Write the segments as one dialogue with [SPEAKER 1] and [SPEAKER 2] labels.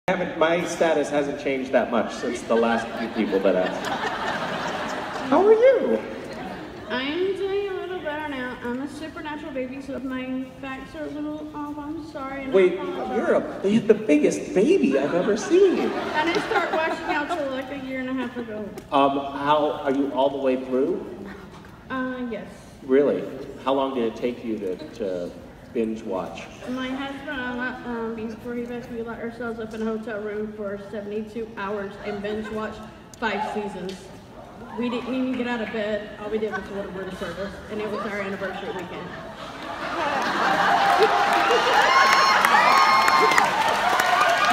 [SPEAKER 1] My status hasn't changed that much since the last few people that asked. How are you?
[SPEAKER 2] I'm doing a little better now. I'm a supernatural baby, so if my facts are a little off, I'm sorry. And
[SPEAKER 1] Wait, you're the biggest baby I've ever seen.
[SPEAKER 2] I didn't start washing out till like a year and a half ago.
[SPEAKER 1] How are you all the way through?
[SPEAKER 2] Yes.
[SPEAKER 1] Really? How long did it take you to binge watch?
[SPEAKER 2] My husband and I, before he left, we locked ourselves up in a hotel room for 72 hours and binge watched 5 seasons. We didn't even get out of bed. All we did was order room service, and it was our anniversary weekend.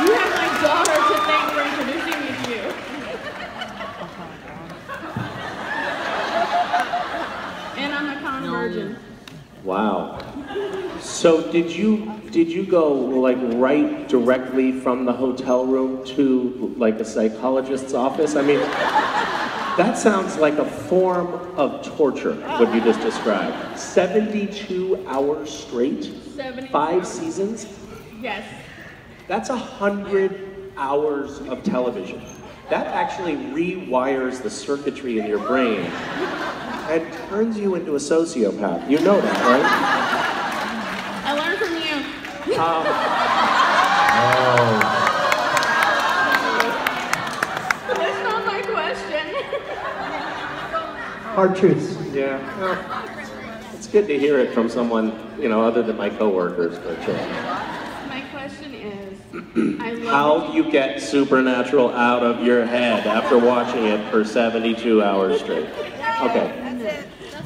[SPEAKER 2] You have my daughter to thank for introducing me to you. And I'm a con virgin.
[SPEAKER 1] Wow. So did you go like right directly from the hotel room to like a psychologist's office? I mean, that sounds like a form of torture, what you just described. 72 hours straight? 5 seasons?
[SPEAKER 2] Yes.
[SPEAKER 1] That's 100 hours of television. That actually rewires the circuitry in your brain and turns you into a sociopath. You know that, right?
[SPEAKER 2] I learned from you. That's not my question.
[SPEAKER 3] Hard truths.
[SPEAKER 1] Yeah. Well, it's good to hear it from someone, you know, other than my coworkers, for sure.
[SPEAKER 2] My question is,
[SPEAKER 1] how do you get Supernatural out of your head after watching it for 72 hours straight? Okay.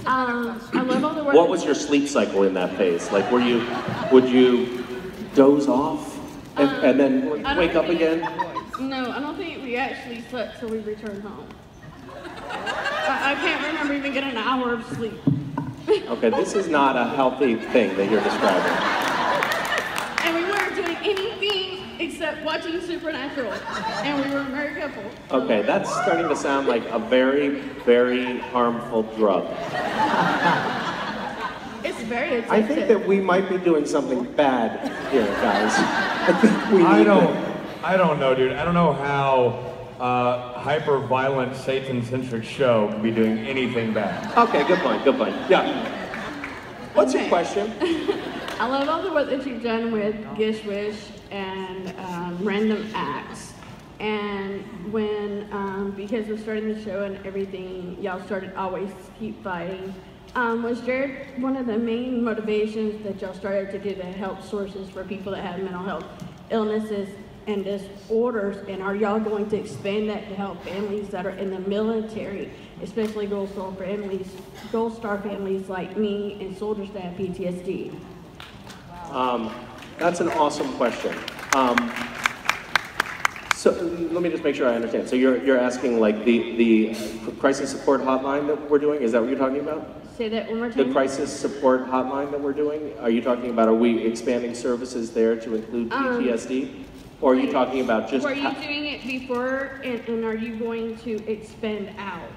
[SPEAKER 2] I love all the work.
[SPEAKER 1] What was your sleep cycle in that phase? Like, would you doze off and then wake up again?
[SPEAKER 2] No, I don't think we actually slept till we returned home. I can't remember even getting an hour of sleep.
[SPEAKER 1] Okay, this is not a healthy thing that you're describing.
[SPEAKER 2] And we weren't doing anything except watching Supernatural. And we were a married couple.
[SPEAKER 1] Okay, that's starting to sound like a very, very harmful drug.
[SPEAKER 2] It's very addictive.
[SPEAKER 1] I think that we might be doing something bad here, guys. I think we need
[SPEAKER 4] I don't know, dude. I don't know how hyper-violent, Satan-centric show can be doing anything bad.
[SPEAKER 1] Okay, good point, good point. Yeah. What's your question?
[SPEAKER 2] I love all the work that you've done with Gish Wish and Random Acts. And when, because of starting the show and everything, y'all started Always Keep Fighting. Was there one of the main motivations that y'all started to do to help sources for people that have mental health illnesses and disorders? And are y'all going to expand that to help families that are in the military, especially Gold Star families like me and soldiers that have PTSD?
[SPEAKER 1] That's an awesome question. So let me just make sure I understand. So you're asking like the crisis support hotline that we're doing? Is that what you're talking about?
[SPEAKER 2] Say that one more time.
[SPEAKER 1] The crisis support hotline that we're doing? Are you talking about, are we expanding services there to include PTSD? Or are you talking about just...
[SPEAKER 2] Were you doing it before, and are you going to expand out?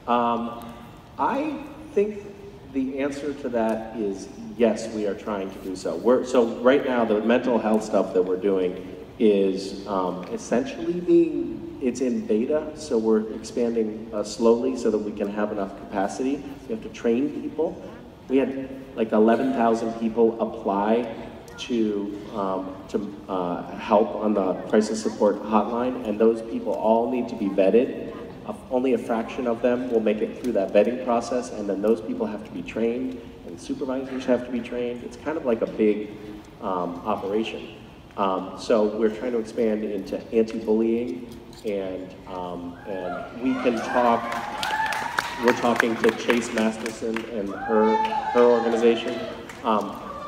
[SPEAKER 1] I think the answer to that is yes, we are trying to do so. So right now, the mental health stuff that we're doing is essentially it's in beta, so we're expanding slowly so that we can have enough capacity. We have to train people. We had like 11,000 people apply to help on the crisis support hotline, and those people all need to be vetted. Only a fraction of them will make it through that vetting process, and then those people have to be trained, and supervisors have to be trained. It's kind of like a big operation. So we're trying to expand into anti-bullying, and we can talk. We're talking to Chase Masterson and her organization.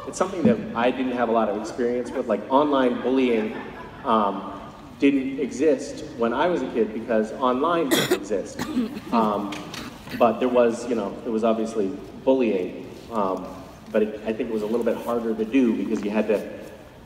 [SPEAKER 1] It's something that I didn't have a lot of experience with. Like online bullying didn't exist when I was a kid because online didn't exist. But there was, there was obviously bullying, but I think it was a little bit harder to do because you had to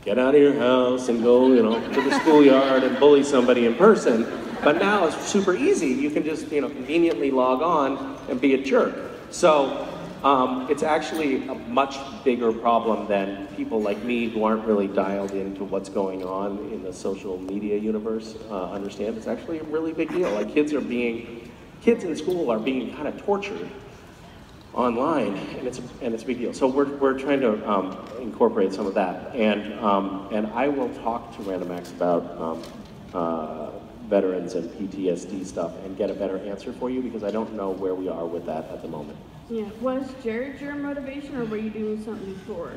[SPEAKER 1] get out of your house and go, to the schoolyard and bully somebody in person. But now it's super easy. You can just, conveniently log on and be a jerk. So It's actually a much bigger problem than people like me who aren't really dialed into what's going on in the social media universe understand. It's actually a really big deal. Like kids in school are being kind of tortured online, and it's a big deal. So we're trying to incorporate some of that, and I will talk to Random Acts about veterans and PTSD stuff and get a better answer for you, because I don't know where we are with that at the moment.
[SPEAKER 2] Yeah, was Jared your motivation, or were you doing something before?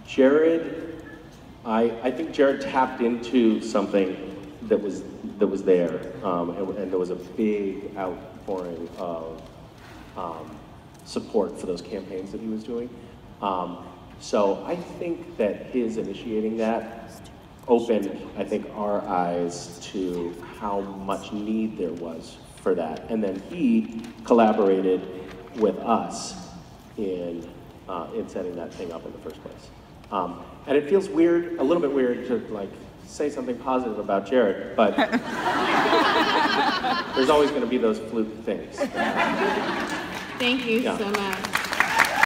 [SPEAKER 1] Jared, I think Jared tapped into something that was there, and there was a big outpouring of support for those campaigns that he was doing. So I think that his initiating that opened, I think, our eyes to how much need there was for that. And then he collaborated with us in setting that thing up in the first place. And it feels weird, a little bit weird to like say something positive about Jared, but there's always going to be those fluke things.
[SPEAKER 2] Thank you so much.